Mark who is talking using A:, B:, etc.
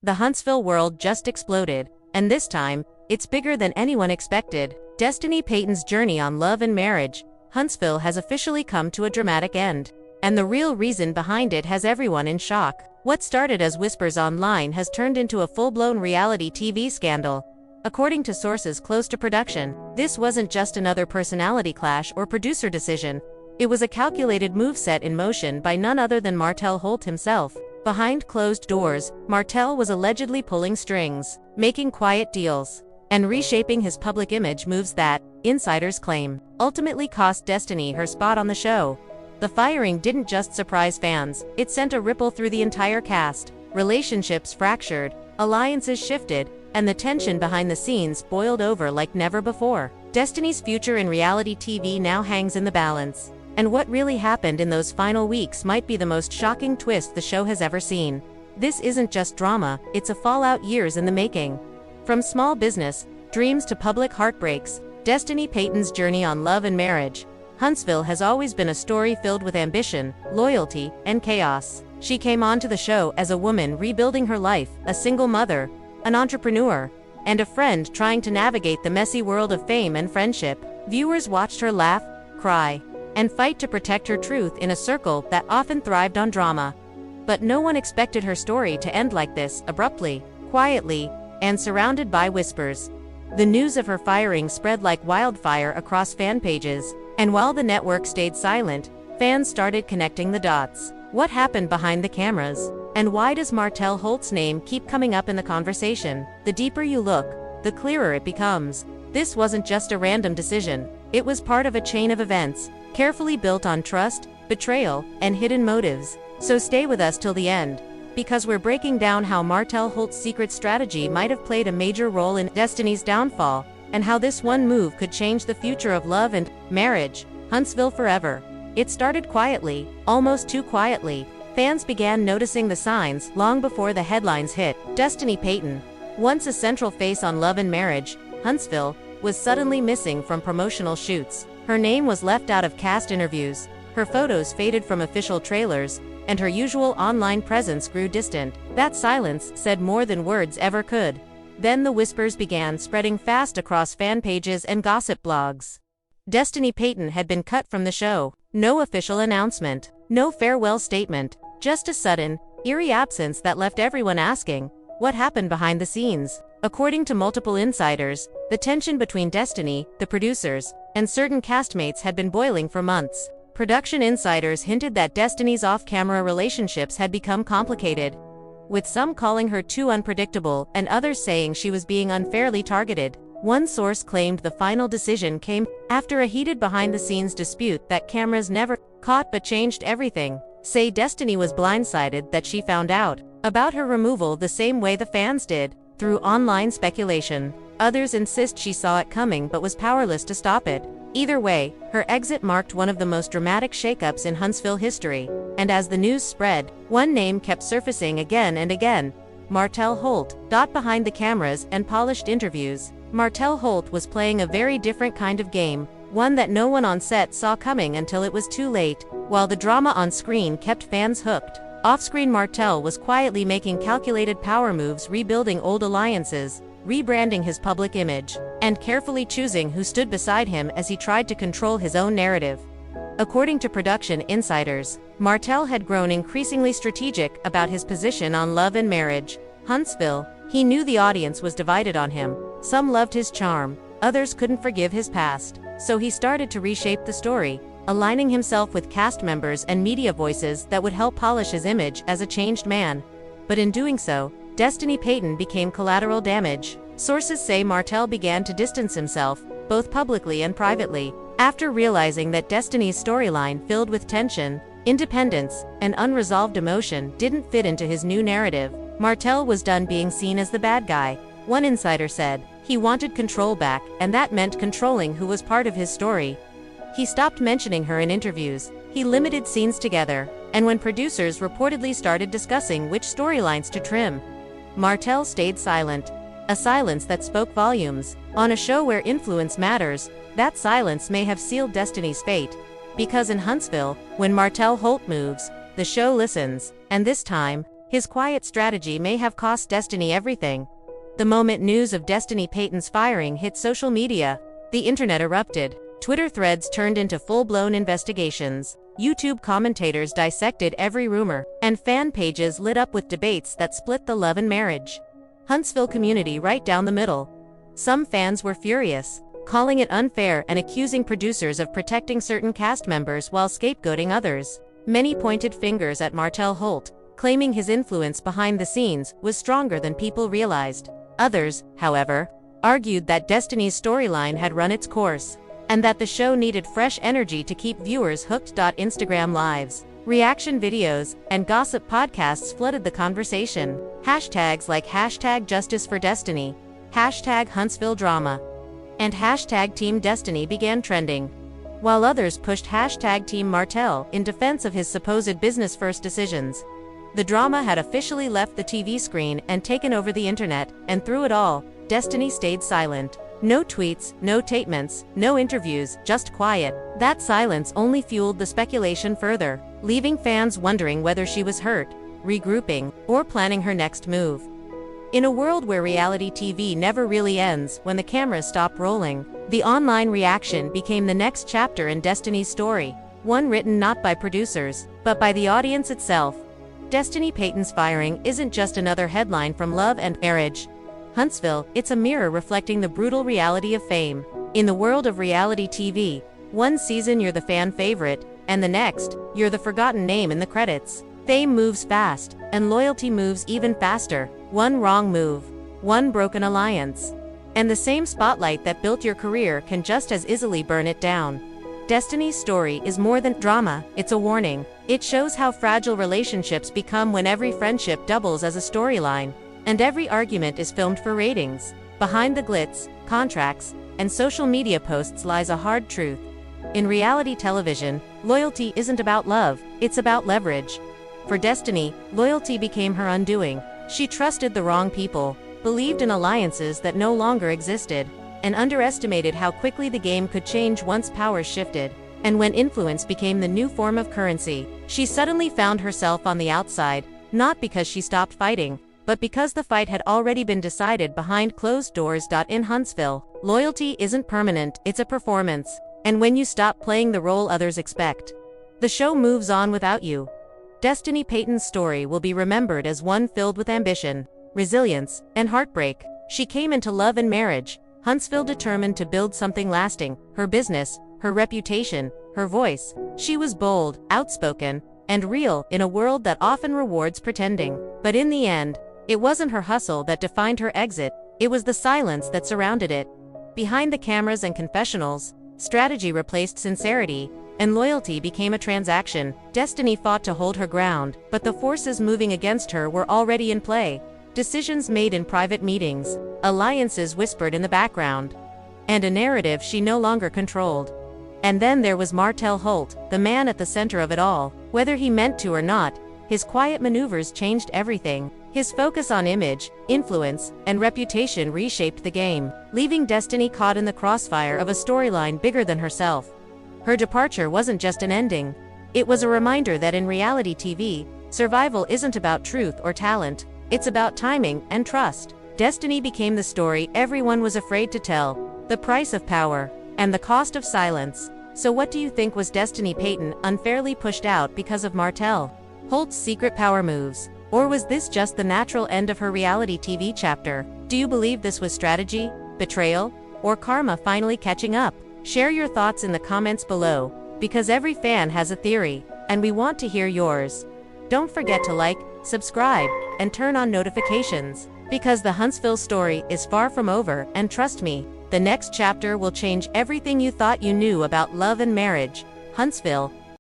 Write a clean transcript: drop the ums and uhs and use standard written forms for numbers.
A: The Huntsville world just exploded, and this time, it's bigger than anyone expected. Destiny Payton's journey on love and marriage, Huntsville has officially come to a dramatic end. And the real reason behind it has everyone in shock. What started as whispers online has turned into a full-blown reality TV scandal. According to sources close to production, this wasn't just another personality clash or producer decision. It was a calculated move set in motion by none other than Martell Holt himself. Behind closed doors, Martell was allegedly pulling strings, making quiet deals, and reshaping his public image moves that, insiders claim, ultimately cost Destiny her spot on the show. The firing didn't just surprise fans, it sent a ripple through the entire cast. Relationships fractured, alliances shifted, and the tension behind the scenes boiled over like never before. Destiny's future in reality TV now hangs in the balance. And what really happened in those final weeks might be the most shocking twist the show has ever seen. This isn't just drama, it's a fallout years in the making. From small business dreams to public heartbreaks, Destiny Payton's journey on love and marriage, Huntsville has always been a story filled with ambition, loyalty, and chaos. She came onto the show as a woman rebuilding her life, a single mother, an entrepreneur, and a friend trying to navigate the messy world of fame and friendship. Viewers watched her laugh, cry, and fight to protect her truth in a circle that often thrived on drama. But no one expected her story to end like this, abruptly, quietly, and surrounded by whispers. The news of her firing spread like wildfire across fan pages, and while the network stayed silent, fans started connecting the dots. What happened behind the cameras? And why does Martell Holt's name keep coming up in the conversation? The deeper you look, the clearer it becomes. This wasn't just a random decision, it was part of a chain of events, carefully built on trust, betrayal, and hidden motives. So stay with us till the end, because we're breaking down how Martell Holt's secret strategy might have played a major role in Destiny's downfall, and how this one move could change the future of love and marriage, Huntsville forever. It started quietly, almost too quietly. Fans began noticing the signs long before the headlines hit. Destiny Payton, once a central face on love and marriage, Huntsville, was suddenly missing from promotional shoots. Her name was left out of cast interviews, her photos faded from official trailers, and her usual online presence grew distant. That silence said more than words ever could. Then the whispers began spreading fast across fan pages and gossip blogs. Destiny Payton had been cut from the show. No official announcement, no farewell statement, just a sudden, eerie absence that left everyone asking, what happened behind the scenes? According to multiple insiders, the tension between Destiny, the producers, and certain castmates had been boiling for months. Production insiders hinted that Destiny's off-camera relationships had become complicated, with some calling her too unpredictable and others saying she was being unfairly targeted. One source claimed the final decision came after a heated behind-the-scenes dispute that cameras never caught but changed everything. Say Destiny was blindsided that she found out about her removal the same way the fans did, through online speculation. Others insist she saw it coming but was powerless to stop it. Either way, her exit marked one of the most dramatic shakeups in Huntsville history. And as the news spread, one name kept surfacing again and again: Martell Holt. Behind the cameras and polished interviews, Martell Holt was playing a very different kind of game, one that no one on set saw coming until it was too late. While the drama on screen kept fans hooked, off-screen Martell was quietly making calculated power moves, rebuilding old alliances, rebranding his public image, and carefully choosing who stood beside him as he tried to control his own narrative. According to production insiders, Martell had grown increasingly strategic about his position on love and marriage. Huntsville, he knew the audience was divided on him. Some loved his charm, others couldn't forgive his past. So he started to reshape the story, aligning himself with cast members and media voices that would help polish his image as a changed man. But in doing so, Destiny Payton became collateral damage. Sources say Martell began to distance himself, both publicly and privately, after realizing that Destiny's storyline filled with tension, independence, and unresolved emotion didn't fit into his new narrative. Martell was done being seen as the bad guy. One insider said he wanted control back, and that meant controlling who was part of his story. He stopped mentioning her in interviews, he limited scenes together, and when producers reportedly started discussing which storylines to trim, Martell stayed silent. A silence that spoke volumes. On a show where influence matters, that silence may have sealed Destiny's fate. Because in Huntsville, when Martell Holt moves, the show listens, and this time, His quiet strategy may have cost Destiny everything. The moment news of Destiny Payton's firing hit social media, the internet erupted. Twitter threads turned into full-blown investigations. YouTube commentators dissected every rumor, and fan pages lit up with debates that split the love and marriage. Huntsville community right down the middle. Some fans were furious, calling it unfair and accusing producers of protecting certain cast members while scapegoating others. Many pointed fingers at Martell Holt, claiming his influence behind the scenes was stronger than people realized. Others, however, argued that Destiny's storyline had run its course, and that the show needed fresh energy to keep viewers hooked. Instagram lives, reaction videos, and gossip podcasts flooded the conversation. Hashtags like #JusticeForDestiny, #HuntsvilleDrama, and #Team Destiny began trending, while others pushed #Team Martell in defense of his supposed business-first decisions. The drama had officially left the TV screen and taken over the internet, and through it all, Destiny stayed silent. No tweets, no statements, no interviews, just quiet. That silence only fueled the speculation further, leaving fans wondering whether she was hurt, regrouping, or planning her next move. In a world where reality TV never really ends when the cameras stop rolling, the online reaction became the next chapter in Destiny's story, one written not by producers, but by the audience itself. Destiny Payton's firing isn't just another headline from Love and Marriage. Huntsville, it's a mirror reflecting the brutal reality of fame. In the world of reality TV, one season you're the fan favorite, and the next, you're the forgotten name in the credits. Fame moves fast, and loyalty moves even faster. One wrong move, one broken alliance, and the same spotlight that built your career can just as easily burn it down. Destiny's story is more than drama, it's a warning. It shows how fragile relationships become when every friendship doubles as a storyline, and every argument is filmed for ratings. Behind the glitz, contracts, and social media posts lies a hard truth. In reality television, loyalty isn't about love, it's about leverage. For Destiny, loyalty became her undoing. She trusted the wrong people, believed in alliances that no longer existed, and underestimated how quickly the game could change once power shifted. And when influence became the new form of currency, she suddenly found herself on the outside, not because she stopped fighting, but because the fight had already been decided behind closed doors. In Huntsville, loyalty isn't permanent, it's a performance. And when you stop playing the role others expect, the show moves on without you. Destiny Payton's story will be remembered as one filled with ambition, resilience, and heartbreak. She came into Love and Marriage, Huntsville determined to build something lasting, her business, her reputation, her voice. She was bold, outspoken, and real in a world that often rewards pretending. But in the end, it wasn't her hustle that defined her exit, it was the silence that surrounded it. Behind the cameras and confessionals, strategy replaced sincerity, and loyalty became a transaction. Destiny fought to hold her ground, but the forces moving against her were already in play. Decisions made in private meetings, alliances whispered in the background, and a narrative she no longer controlled. And then there was Martell Holt, the man at the center of it all. Whether he meant to or not, his quiet maneuvers changed everything. His focus on image, influence, and reputation reshaped the game, leaving Destiny caught in the crossfire of a storyline bigger than herself. Her departure wasn't just an ending. It was a reminder that in reality TV, survival isn't about truth or talent, it's about timing and trust. Destiny became the story everyone was afraid to tell, the price of power, and the cost of silence. So what do you think? Was Destiny Payton unfairly pushed out because of Martell Holt's secret power moves? Or was this just the natural end of her reality TV chapter? Do you believe this was strategy, betrayal, or karma finally catching up? Share your thoughts in the comments below, because every fan has a theory, and we want to hear yours. Don't forget to like, subscribe, and turn on notifications, because the Huntsville story is far from over, and trust me, the next chapter will change everything you thought you knew about Love and Marriage. Huntsville,